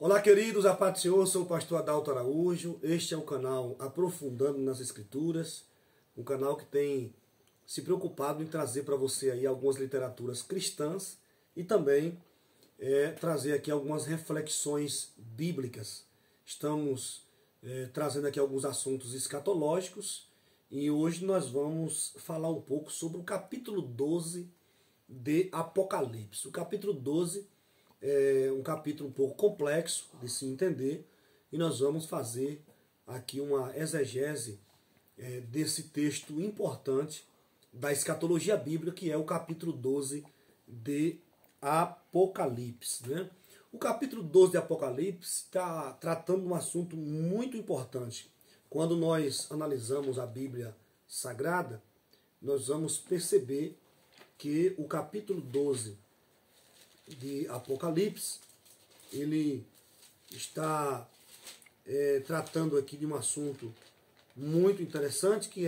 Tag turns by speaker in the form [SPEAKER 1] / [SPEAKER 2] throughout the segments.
[SPEAKER 1] Olá, queridos, a paz do Senhor, sou o pastor Adalto Araújo. Este é o canal Aprofundando nas Escrituras, um canal que tem se preocupado em trazer para você aí algumas literaturas cristãs e também trazer aqui algumas reflexões bíblicas. Estamos trazendo aqui alguns assuntos escatológicos e hoje nós vamos falar um pouco sobre o capítulo 12 de Apocalipse. O capítulo 12 é um capítulo um pouco complexo de se entender e nós vamos fazer aqui uma exegese desse texto importante da escatologia bíblica, que é o capítulo 12 de Apocalipse, né? O capítulo 12 de Apocalipse está tratando de um assunto muito importante. Quando nós analisamos a Bíblia Sagrada, nós vamos perceber que o capítulo 12 de Apocalipse, ele está tratando aqui de um assunto muito interessante, que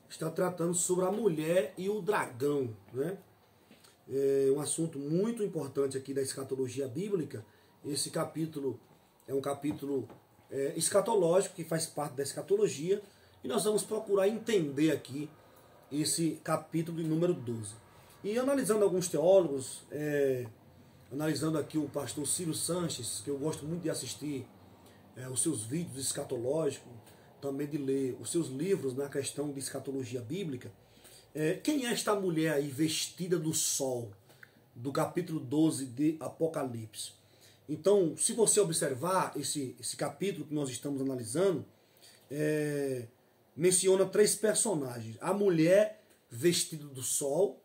[SPEAKER 1] está tratando sobre a mulher e o dragão, né? É um assunto muito importante aqui da escatologia bíblica. Esse capítulo é um capítulo escatológico, que faz parte da escatologia, e nós vamos procurar entender aqui esse capítulo de número 12. E analisando alguns teólogos, analisando aqui o pastor Ciro Sanches, que eu gosto muito de assistir os seus vídeos escatológicos, também de ler os seus livros na questão de escatologia bíblica. Quem é esta mulher aí vestida do sol, do capítulo 12 de Apocalipse? Então, se você observar esse capítulo que nós estamos analisando, menciona três personagens: a mulher vestida do sol,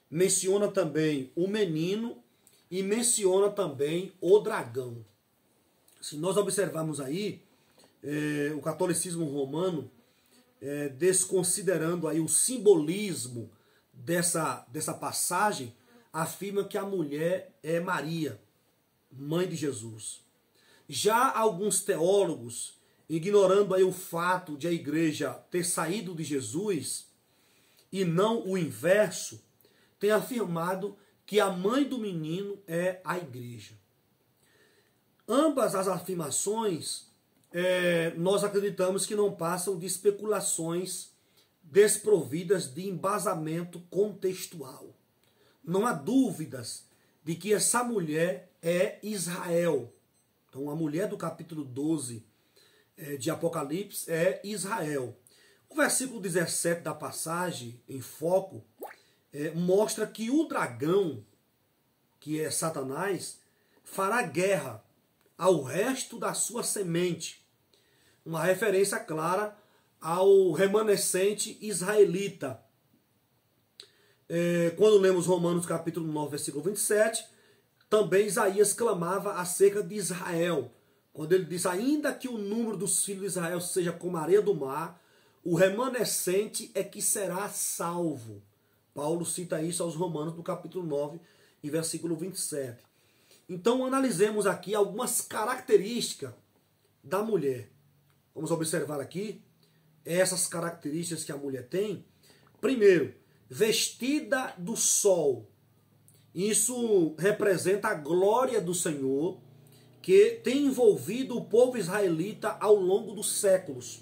[SPEAKER 1] menciona também o menino e menciona também o dragão. Se nós observarmos aí, o catolicismo romano, desconsiderando aí o simbolismo dessa passagem, afirma que a mulher é Maria, mãe de Jesus. Já alguns teólogos, ignorando aí o fato de a igreja ter saído de Jesus e não o inverso, têm afirmado que a mãe do menino é a igreja. Ambas as afirmações nós acreditamos que não passam de especulações desprovidas de embasamento contextual. Não há dúvidas de que essa mulher é Israel. Então a mulher do capítulo 12 de Apocalipse é Israel. O versículo 17 da passagem em foco mostra que o dragão, que é Satanás, fará guerra ao resto da sua semente. Uma referência clara ao remanescente israelita. Quando lemos Romanos capítulo 9, versículo 27, também Isaías clamava acerca de Israel, quando ele diz: ainda que o número dos filhos de Israel seja como a areia do mar, o remanescente é que será salvo. Paulo cita isso aos Romanos no capítulo 9 e versículo 27. Então analisemos aqui algumas características da mulher. Vamos observar aqui essas características que a mulher tem. Primeiro, vestida do sol. Isso representa a glória do Senhor, que tem envolvido o povo israelita ao longo dos séculos.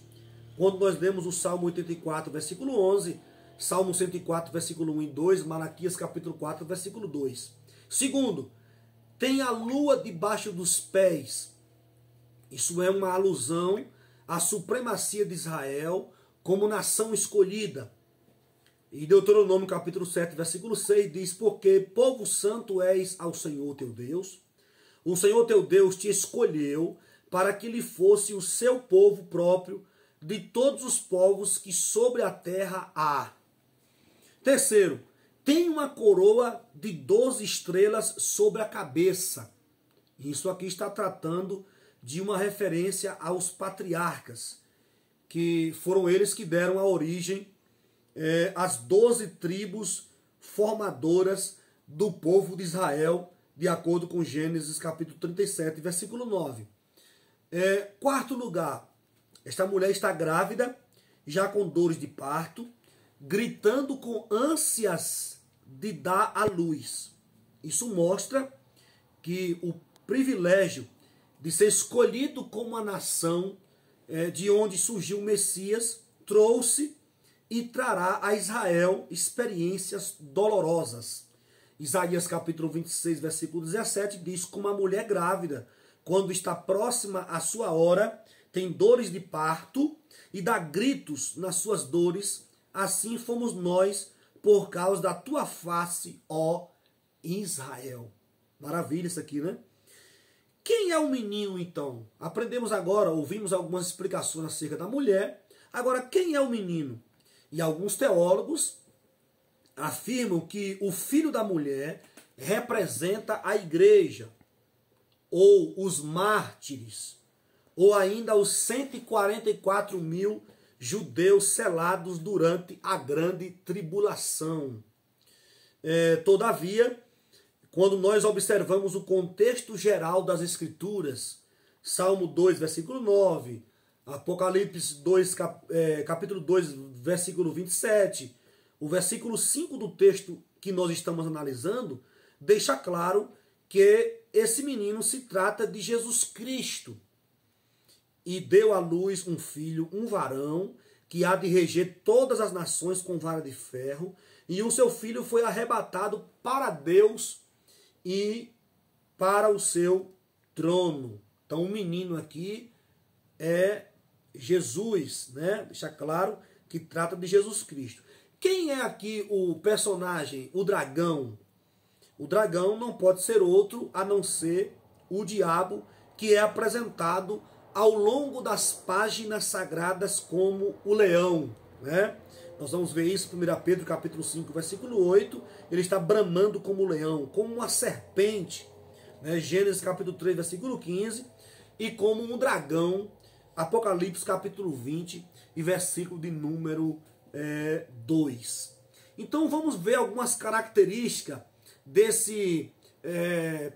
[SPEAKER 1] Quando nós lemos o Salmo 84, versículo 11, Salmo 104, versículo 1 e 2, Malaquias capítulo 4, versículo 2. Segundo, tem a lua debaixo dos pés. Isso é uma alusão à supremacia de Israel como nação escolhida. E Deuteronômio capítulo 7, versículo 6 diz: porque povo santo és ao Senhor teu Deus. O Senhor teu Deus te escolheu para que lhe fosse o seu povo próprio de todos os povos que sobre a terra há. Terceiro, tem uma coroa de 12 estrelas sobre a cabeça. Isso aqui está tratando de uma referência aos patriarcas, que foram eles que deram a origem às 12 tribos formadoras do povo de Israel, de acordo com Gênesis capítulo 37, versículo 9. Quarto lugar, esta mulher está grávida, já com dores de parto, gritando com ânsias de dar à luz. Isso mostra que o privilégio de ser escolhido como a nação de onde surgiu o Messias trouxe e trará a Israel experiências dolorosas. Isaías capítulo 26, versículo 17 diz: como a mulher grávida, quando está próxima à sua hora, tem dores de parto e dá gritos nas suas dores, assim fomos nós por causa da tua face, ó Israel. Maravilha isso aqui, né? Quem é o menino, então? Aprendemos agora, ouvimos algumas explicações acerca da mulher. Agora, quem é o menino? E alguns teólogos afirmam que o filho da mulher representa a igreja, ou os mártires, ou ainda os 144 mil judeus selados durante a grande tribulação. Todavia, quando nós observamos o contexto geral das Escrituras, Salmo 2, versículo 9, Apocalipse 2, capítulo 2, versículo 27, o versículo 5 do texto que nós estamos analisando, deixa claro que esse menino se trata de Jesus Cristo. E deu à luz um filho, um varão, que há de reger todas as nações com vara de ferro, e o seu filho foi arrebatado para Deus e para o seu trono. Então o menino aqui é Jesus, né? Deixa claro que trata de Jesus Cristo. Quem é aqui o personagem, o dragão? O dragão não pode ser outro a não ser o diabo, que é apresentado ao longo das páginas sagradas como o leão, né? Nós vamos ver isso em 1 Pedro capítulo 5, versículo 8. Ele está bramando como o leão, como uma serpente, né? Gênesis capítulo 3, versículo 15. E como um dragão, Apocalipse capítulo 20 e versículo de número 2. Então vamos ver algumas características desse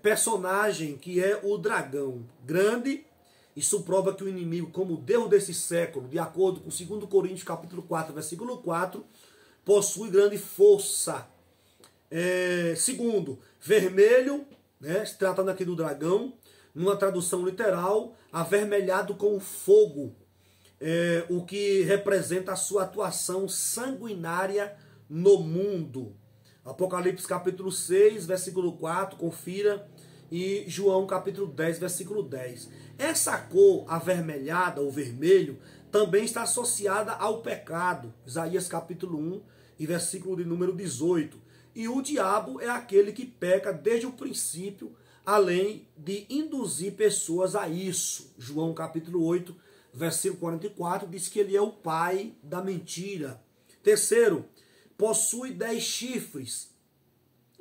[SPEAKER 1] personagem que é o dragão. Grande, isso prova que o inimigo, como Deus desse século, de acordo com 2 Coríntios capítulo 4, versículo 4, possui grande força. Segundo, vermelho, né, se tratando aqui do dragão, numa tradução literal, avermelhado com fogo, o que representa a sua atuação sanguinária no mundo. Apocalipse capítulo 6, versículo 4, confira, e João capítulo 10, versículo 10. Essa cor avermelhada, ou vermelho, também está associada ao pecado. Isaías capítulo 1 e versículo de número 18. E o diabo é aquele que peca desde o princípio, além de induzir pessoas a isso. João capítulo 8, versículo 44, diz que ele é o pai da mentira. Terceiro, possui 10 chifres.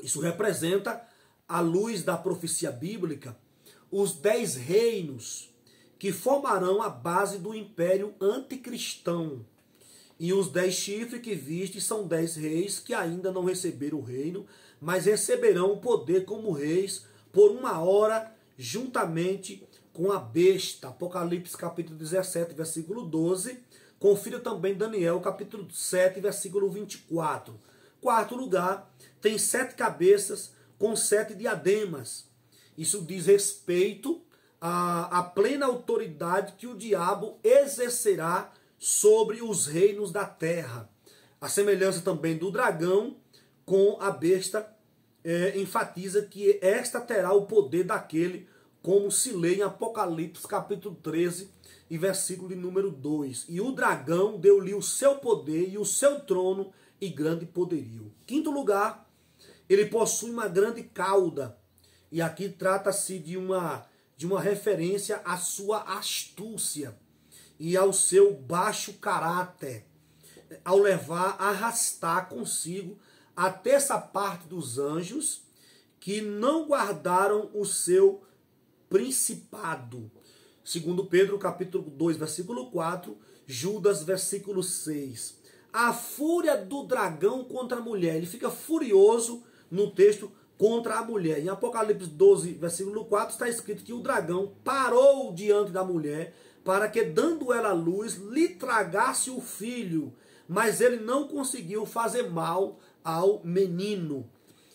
[SPEAKER 1] Isso representa, à luz da profecia bíblica, os 10 reinos que formarão a base do império anticristão. E os 10 chifres que viste são 10 reis que ainda não receberam o reino, mas receberão o poder como reis por uma hora, juntamente com a besta. Apocalipse capítulo 17, versículo 12. Confira também Daniel capítulo 7, versículo 24. Quarto lugar, tem 7 cabeças com 7 diademas. Isso diz respeito à plena autoridade que o diabo exercerá sobre os reinos da terra. A semelhança também do dragão com a besta enfatiza que esta terá o poder daquele, como se lê em Apocalipse capítulo 13 e versículo de número 2. E o dragão deu-lhe o seu poder e o seu trono e grande poderio. Quinto lugar, ele possui uma grande cauda. E aqui trata-se de uma referência à sua astúcia e ao seu baixo caráter, ao levar, arrastar consigo a terça parte dos anjos que não guardaram o seu principado. Segundo Pedro, capítulo 2, versículo 4, Judas, versículo 6. A fúria do dragão contra a mulher. Ele fica furioso no texto contra a mulher. Em Apocalipse 12, versículo 4, está escrito que o dragão parou diante da mulher para que, dando ela a luz, lhe tragasse o filho. Mas ele não conseguiu fazer mal ao menino.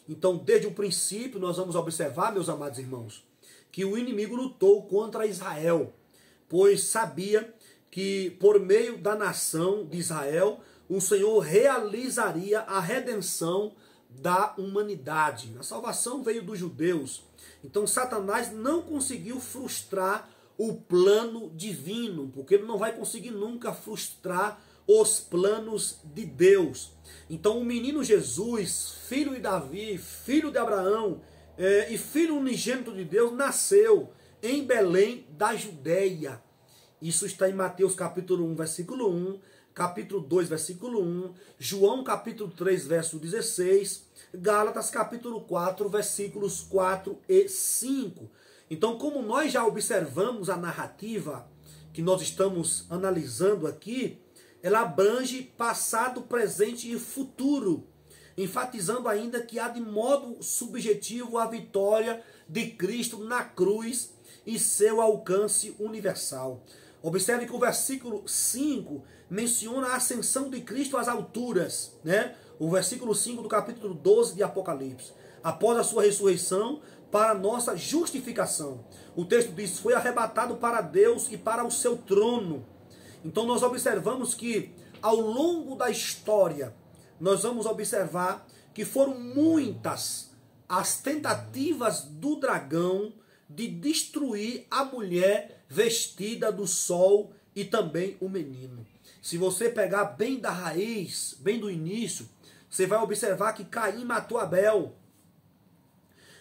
[SPEAKER 1] Então, desde o princípio, nós vamos observar, meus amados irmãos, que o inimigo lutou contra Israel, pois sabia que por meio da nação de Israel, o Senhor realizaria a redenção da humanidade. A salvação veio dos judeus. Então Satanás não conseguiu frustrar o plano divino, porque ele não vai conseguir nunca frustrar os planos de Deus. Então o menino Jesus, filho de Davi, filho de Abraão e filho unigênito de Deus, nasceu em Belém da Judéia. Isso está em Mateus capítulo 1, versículo 1, capítulo 2, versículo 1, João capítulo 3, verso 16, Gálatas capítulo 4, versículos 4 e 5. Então, como nós já observamos a narrativa que nós estamos analisando aqui, ela abrange passado, presente e futuro, enfatizando ainda que há de modo subjetivo a vitória de Cristo na cruz e seu alcance universal. Observe que o versículo 5 menciona a ascensão de Cristo às alturas, né? O versículo 5 do capítulo 12 de Apocalipse. Após a sua ressurreição, para nossa justificação. O texto diz, foi arrebatado para Deus e para o seu trono. Então nós observamos que ao longo da história, nós vamos observar que foram muitas as tentativas do dragão de destruir a mulher vestida do sol e também o menino. Se você pegar bem da raiz, bem do início, você vai observar que Caim matou Abel.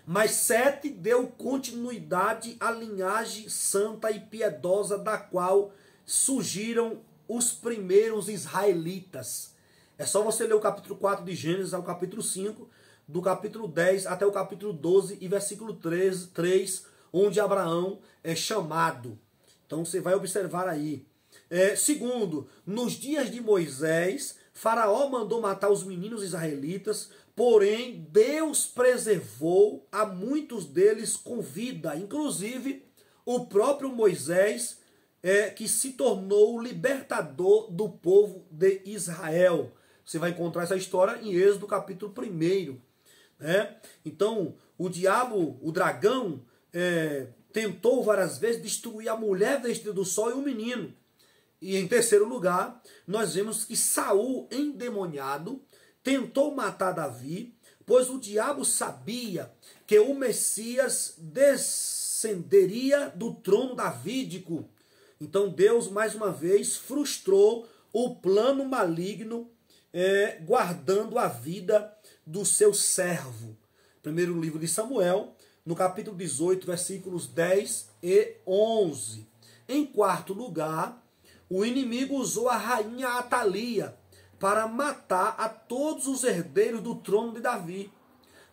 [SPEAKER 1] Mas Sete deu continuidade à linhagem santa e piedosa da qual surgiram os primeiros israelitas. É só você ler o capítulo 4 de Gênesis ao capítulo 5, do capítulo 10 até o capítulo 12 e versículo 3, onde Abraão é chamado. Então você vai observar aí. Segundo, nos dias de Moisés, Faraó mandou matar os meninos israelitas, porém Deus preservou a muitos deles com vida, inclusive o próprio Moisés, que se tornou o libertador do povo de Israel. Você vai encontrar essa história em Êxodo capítulo 1. Então, o diabo, o dragão, tentou várias vezes destruir a mulher vestida do sol e o menino. E em terceiro lugar, nós vemos que Saul, endemoniado, tentou matar Davi, pois o diabo sabia que o Messias descenderia do trono davídico. Então Deus, mais uma vez, frustrou o plano maligno, guardando a vida do seu servo. Primeiro livro de Samuel, no capítulo 18, versículos 10 e 11. Em quarto lugar, o inimigo usou a rainha Atalia para matar a todos os herdeiros do trono de Davi.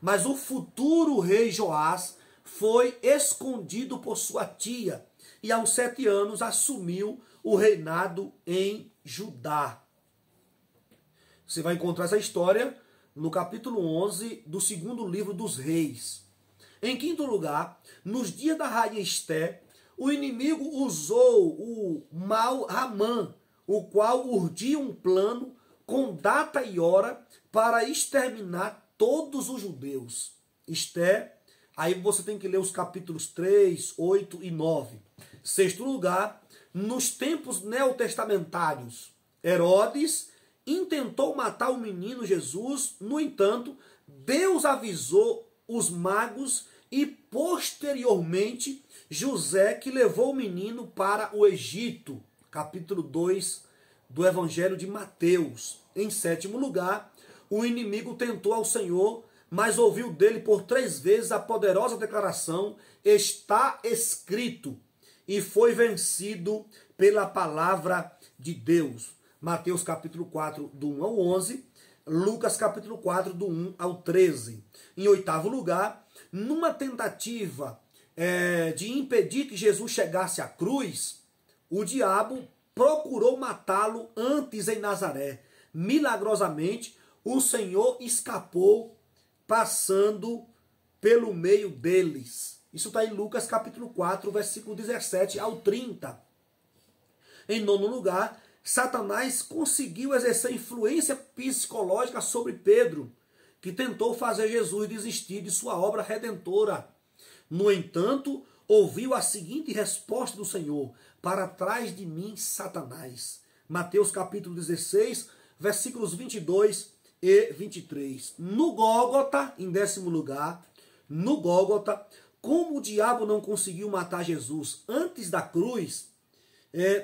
[SPEAKER 1] Mas o futuro rei Joás foi escondido por sua tia e aos 7 anos assumiu o reinado em Judá. Você vai encontrar essa história no capítulo 11 do segundo livro dos reis. Em quinto lugar, nos dias da rainha Esté, o inimigo usou o mau Ramã, o qual urdia um plano com data e hora para exterminar todos os judeus. Esté, aí você tem que ler os capítulos 3, 8 e 9. Sexto lugar, nos tempos neotestamentários, Herodes intentou matar o menino Jesus, no entanto, Deus avisou os magos e posteriormente José, que levou o menino para o Egito, capítulo 2 do Evangelho de Mateus. Em sétimo lugar, o inimigo tentou ao Senhor, mas ouviu dele por 3 vezes a poderosa declaração, está escrito, e foi vencido pela palavra de Deus. Mateus capítulo 4, do 1 ao 11, Lucas capítulo 4, do 1 ao 13. Em oitavo lugar, numa tentativa de impedir que Jesus chegasse à cruz, o diabo procurou matá-lo antes em Nazaré. Milagrosamente, o Senhor escapou passando pelo meio deles. Isso está em Lucas capítulo 4, versículo 17 ao 30. Em nono lugar, Satanás conseguiu exercer influência psicológica sobre Pedro, que tentou fazer Jesus desistir de sua obra redentora. No entanto, ouviu a seguinte resposta do Senhor: para trás de mim, Satanás. Mateus capítulo 16, versículos 22 e 23. No Gólgota, em 10º lugar, no Gólgota, como o diabo não conseguiu matar Jesus antes da cruz,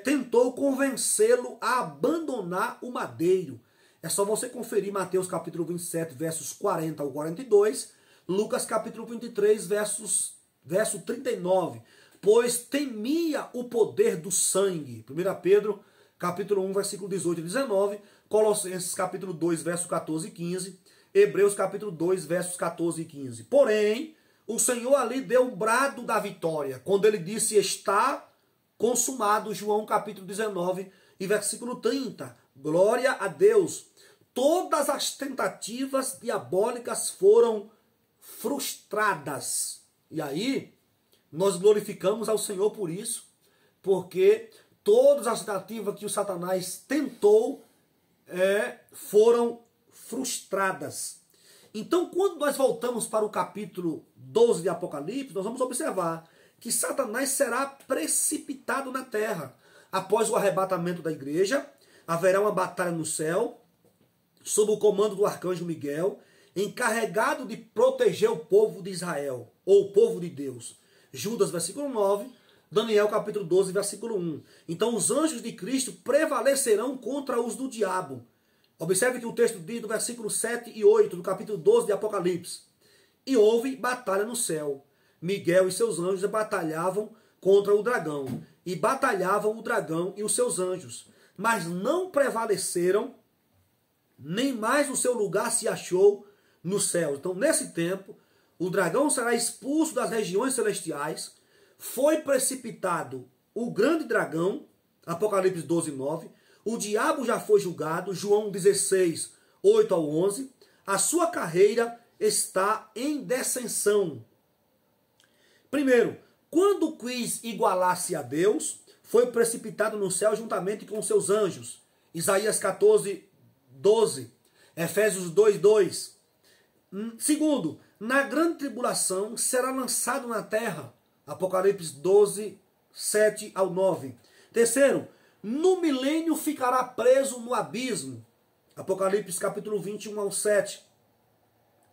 [SPEAKER 1] tentou convencê-lo a abandonar o madeiro. É só você conferir Mateus capítulo 27, versos 40 ao 42, Lucas capítulo 23, verso 39. Pois temia o poder do sangue. 1 Pedro capítulo 1, versículo 18 e 19, Colossenses capítulo 2, verso 14 e 15, Hebreus capítulo 2, versos 14 e 15. Porém, o Senhor ali deu o brado da vitória, quando ele disse: está consumado, João capítulo 19 e versículo 30. Glória a Deus. Todas as tentativas diabólicas foram frustradas. E aí, nós glorificamos ao Senhor por isso, porque todas as tentativas que o Satanás tentou foram frustradas. Então, quando nós voltamos para o capítulo 12 de Apocalipse, nós vamos observar que Satanás será precipitado na terra. Após o arrebatamento da igreja, haverá uma batalha no céu, sob o comando do arcanjo Miguel, encarregado de proteger o povo de Israel, ou o povo de Deus. Judas, versículo 9, Daniel, capítulo 12, versículo 1. Então, os anjos de Cristo prevalecerão contra os do diabo. Observe que o texto diz no versículo 7 e 8, do capítulo 12 de Apocalipse. E houve batalha no céu. Miguel e seus anjos batalhavam contra o dragão. E batalhavam o dragão e os seus anjos. Mas não prevaleceram, nem mais o seu lugar se achou no céu. Então, nesse tempo, o dragão será expulso das regiões celestiais. Foi precipitado o grande dragão, Apocalipse 12, 9. O diabo já foi julgado, João 16, 8 ao 11. A sua carreira está em descensão. Primeiro, quando quis igualar-se a Deus, foi precipitado no céu juntamente com seus anjos. Isaías 14, 12. Efésios 2, 2. Segundo, na grande tribulação será lançado na terra. Apocalipse 12, 7 ao 9. Terceiro, no milênio ficará preso no abismo. Apocalipse capítulo 21 ao 7.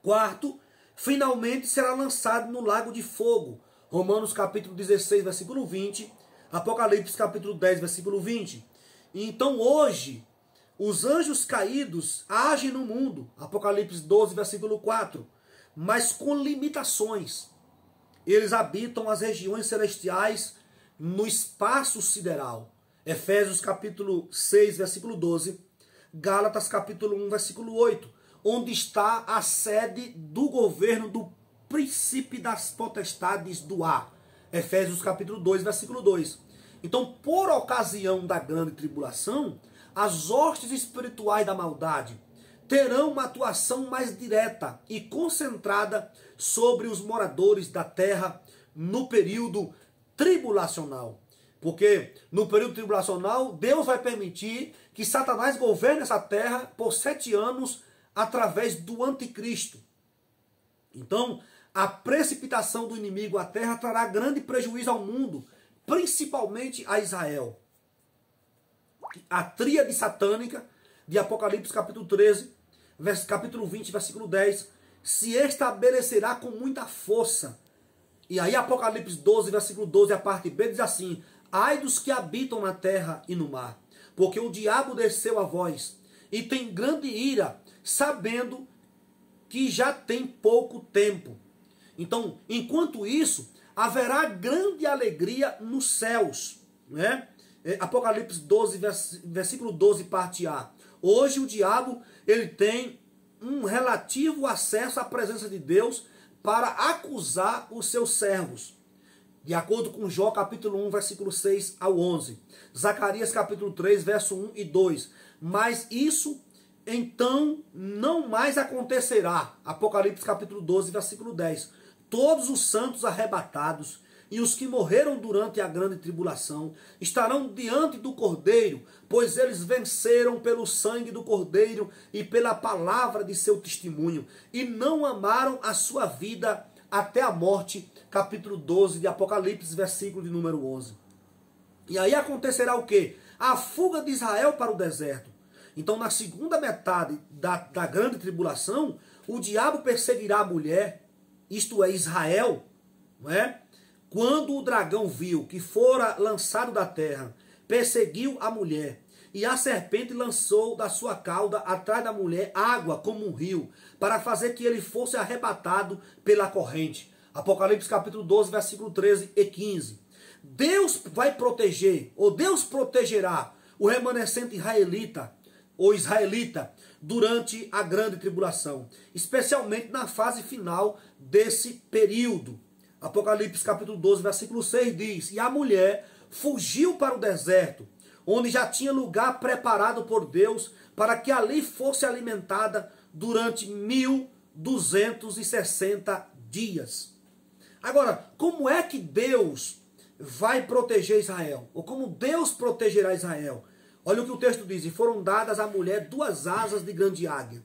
[SPEAKER 1] Quarto, finalmente será lançado no lago de fogo. Romanos capítulo 16, versículo 20. Apocalipse capítulo 10, versículo 20. Então hoje, os anjos caídos agem no mundo. Apocalipse 12, versículo 4. Mas com limitações. Eles habitam as regiões celestiais no espaço sideral. Efésios capítulo 6, versículo 12. Gálatas capítulo 1, versículo 8. Onde está a sede do governo do príncipe das potestades do ar. Efésios capítulo 2, versículo 2. Então, por ocasião da grande tribulação, as hostes espirituais da maldade terão uma atuação mais direta e concentrada sobre os moradores da terra no período tribulacional. Porque no período tribulacional, Deus vai permitir que Satanás governe essa terra por 7 anos através do anticristo. Então, a precipitação do inimigo à terra trará grande prejuízo ao mundo, principalmente a Israel. A tríade satânica de Apocalipse capítulo 13, capítulo 20, versículo 10, se estabelecerá com muita força. E aí Apocalipse 12, versículo 12, a parte B, diz assim: ai dos que habitam na terra e no mar, porque o diabo desceu a vós, e tem grande ira, sabendo que já tem pouco tempo. Então, enquanto isso, haverá grande alegria nos céus. Né? Apocalipse 12, versículo 12, parte A. Hoje o diabo ele tem um relativo acesso à presença de Deus para acusar os seus servos. De acordo com Jó capítulo 1, versículo 6 ao 11. Zacarias capítulo 3, verso 1 e 2. Mas isso então não mais acontecerá. Apocalipse capítulo 12, versículo 10. Todos os santos arrebatados e os que morreram durante a grande tribulação estarão diante do Cordeiro, pois eles venceram pelo sangue do Cordeiro e pela palavra de seu testemunho, e não amaram a sua vida até a morte. Capítulo 12 de Apocalipse, versículo de número 11. E aí acontecerá o quê? A fuga de Israel para o deserto. Então, na segunda metade da grande tribulação, o diabo perseguirá a mulher, isto é, Israel, não é? Quando o dragão viu que fora lançado da terra, perseguiu a mulher, e a serpente lançou da sua cauda atrás da mulher água como um rio, para fazer que ele fosse arrebatado pela corrente. Apocalipse capítulo 12, versículo 13 e 15. Deus vai proteger, ou Deus protegerá o remanescente israelita, ou israelita, durante a grande tribulação, especialmente na fase final desse período. Apocalipse capítulo 12, versículo 6 diz: e a mulher fugiu para o deserto, onde já tinha lugar preparado por Deus, para que ali fosse alimentada durante 1260 dias. Agora, como é que Deus vai proteger Israel? Ou como Deus protegerá Israel? Olha o que o texto diz: e foram dadas à mulher 2 asas de grande águia,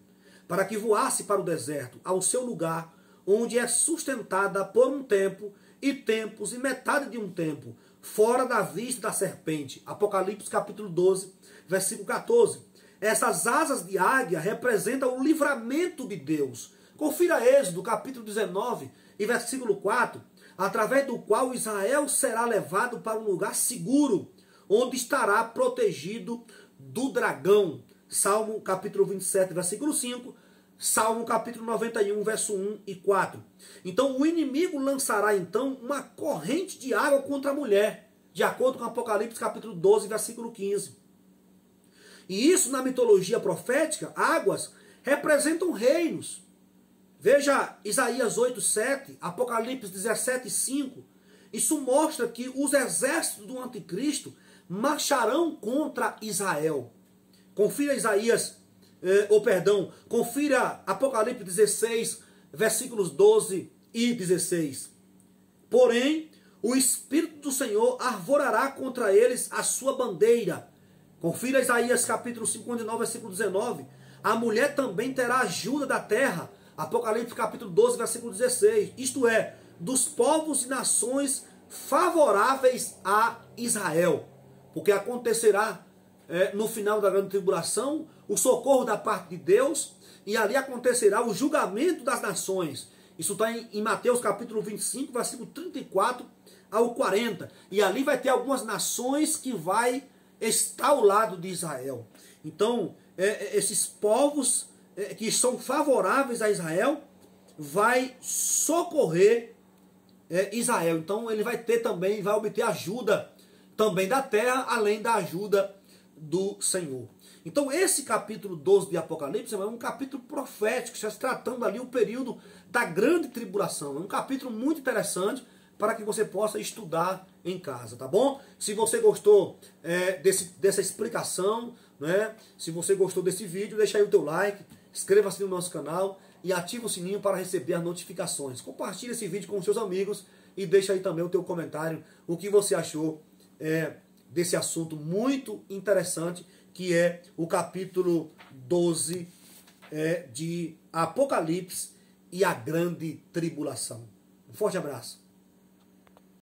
[SPEAKER 1] para que voasse para o deserto, ao seu lugar, onde é sustentada por um tempo, e tempos, e metade de um tempo, fora da vista da serpente. Apocalipse capítulo 12, versículo 14. Essas asas de águia representam o livramento de Deus. Confira Êxodo capítulo 19 e versículo 4, através do qual Israel será levado para um lugar seguro, onde estará protegido do dragão. Salmo capítulo 27, versículo 5, Salmo capítulo 91, verso 1 e 4. Então o inimigo lançará então uma corrente de água contra a mulher, de acordo com Apocalipse capítulo 12, versículo 15. E isso na mitologia profética, águas representam reinos. Veja Isaías 8, 7, Apocalipse 17, 5. Isso mostra que os exércitos do anticristo marcharão contra Israel. Confira confira Apocalipse 16, versículos 12 e 16. Porém, o Espírito do Senhor arvorará contra eles a sua bandeira. Confira Isaías capítulo 59, versículo 19. A mulher também terá ajuda da terra. Apocalipse capítulo 12, versículo 16. Isto é, dos povos e nações favoráveis a Israel. Porque acontecerá no final da grande tribulação o socorro da parte de Deus, e ali acontecerá o julgamento das nações. Isso está em Mateus capítulo 25, versículo 34 ao 40. E ali vai ter algumas nações que vai estar ao lado de Israel. Então, esses povos que são favoráveis a Israel vai socorrer Israel. Então ele vai ter também, vai obter ajuda também da terra, além da ajuda do Senhor. Então esse capítulo 12 de Apocalipse é um capítulo profético, está se tratando ali o período da grande tribulação. É um capítulo muito interessante para que você possa estudar em casa, tá bom? Se você gostou dessa explicação, né? Se você gostou desse vídeo, deixa aí o teu like, inscreva-se no nosso canal e ative o sininho para receber as notificações. Compartilhe esse vídeo com os seus amigos e deixa aí também o teu comentário, o que você achou desse assunto muito interessante, que é o capítulo 12 de Apocalipse e a grande tribulação. Um forte abraço.